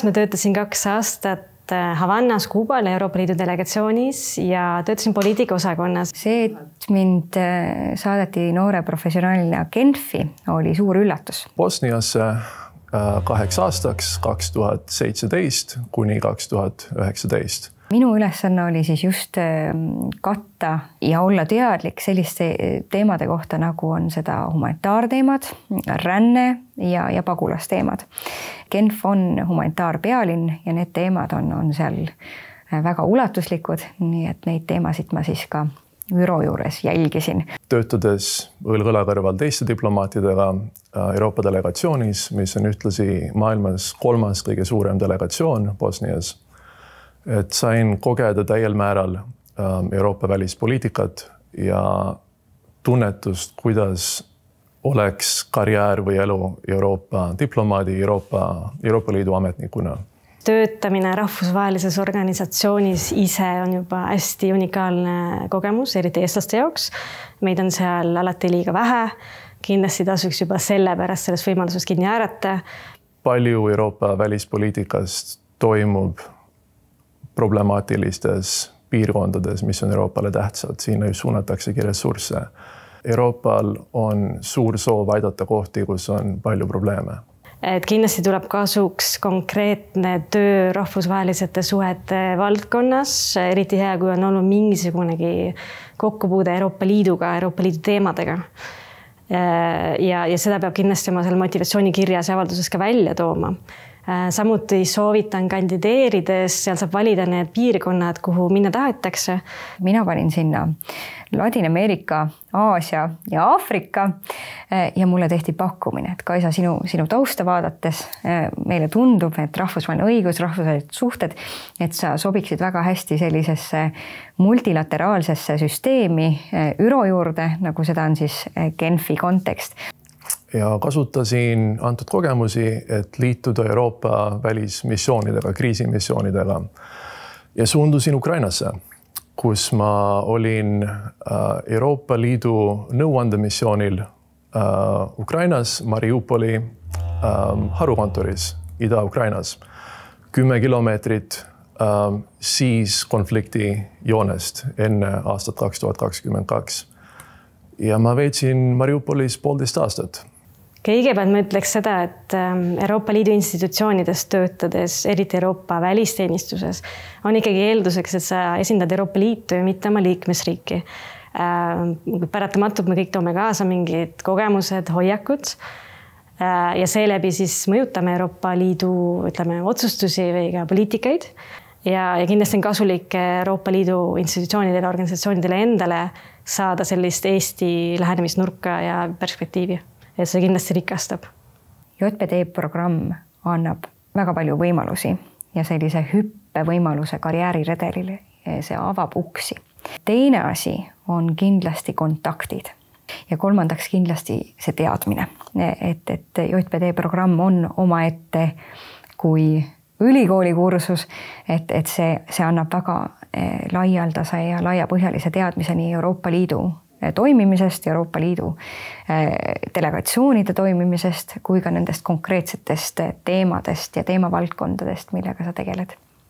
ma töötasin 2 aastat Havannas, Kuubal Euroopa Liidu delegatsioonis ja töötasin poliitikaosakonnas. See, et mind saadeti noore professionaalina Genfi, oli suur üllatus. Bosniasse 2 aastaks 2017 kuni 2019. Minu ülesanne oli siis just katta ja olla teadlik selliste teemade kohta, nagu on seda humanitaarteemad, ränne ja pagulasteemad. Genf on humanitaarpealinn ja need teemad on seal väga ulatuslikud, nii et neid teemasid ma siis ka ÜRO juures jälgisin. Töötades õlg-õla kõrval teiste diplomaatidega Euroopa delegatsioonis, mis on ühtlasi maailmas 3. kõige suurem delegatsioon Bosnias, et sain kogeda täiel määral Euroopa välispoliitikat ja tunnetust, kuidas oleks karjäär või elu Euroopa diplomaadi, Euroopa Liidu ametnikuna. Töötamine rahvusvahelises organisatsioonis ise on juba hästi unikaalne kogemus, eriti eestlaste jaoks. Meid on seal alati liiga vähe. Kindlasti tasuks juba selle pärast selles võimaluses kinni haarata. Palju Euroopa välispoliitikast toimub problemaatilistes piirkondades, mis on Euroopale tähtsad. Siin suunataksegi ressursse. Euroopal on suur soov aidata kohti, kus on palju probleeme. Et kindlasti tuleb kasuks konkreetne töö rahvusvahelisete suhete valdkonnas, eriti hea, kui on olnud mingisugunegi kokkupuude Euroopa Liiduga, Euroopa Liidu teemadega. Ja seda peab kindlasti oma seal motivatsioonikirjas ja avalduses ka välja tooma. Samuti soovitan kandideerides, seal saab valida need piirkonnad, kuhu minna tahetakse. Mina panin sinna Ladina-Ameerika, Aasia ja Aafrika ja mulle tehti pakkumine, et Kaisa, sinu tausta vaadates meile tundub, et rahvusvaheline õigus, rahvusvahelised suhted, et sa sobiksid väga hästi sellisesse multilateraalsesse süsteemi ÜRO juurde, nagu seda on siis Genfi kontekst. Ja kasutasin antud kogemusi, et liituda Euroopa välismissioonidega, kriisimissioonidega ja suundusin Ukrainasse, kus ma olin Euroopa Liidu nõuandemissioonil Ukrainas, Mariupoli harukontoris Ida-Ukrainas, 10 kilomeetrit siis konflikti joonest enne aastat 2022. Ja ma veetsin Mariupolis 1,5 aastat. Kõigepealt ma ütleks seda, et Euroopa Liidu institutsioonides töötades, eriti Euroopa välisteenistuses, on ikkagi eelduseks, et sa esindad Euroopa Liitu ja mitte oma liikmesriiki. Paratamatult me kõik toome kaasa mingid kogemused, hoiakud ja seeläbi siis mõjutame Euroopa Liidu otsustusi või ka poliitikaid. Ja kindlasti on kasulik Euroopa Liidu institutsioonidele, organisatsioonidele endale saada sellist Eesti lähenemisnurka ja perspektiivi. Ja see kindlasti rikastab. JPD programm annab väga palju võimalusi ja sellise hüppevõimaluse karjääriredelile. See avab uksi. Teine asi on kindlasti kontaktid. Ja kolmandaks kindlasti see teadmine, et JPD programm on omaette kui ülikooli kursus, et see annab väga laialdase ja laiapõhjalise teadmise nii Euroopa Liidu toimimisest, Euroopa Liidu delegatsioonide toimimisest kui ka nendest konkreetsetest teemadest ja teemavaldkondadest, millega sa tegeled.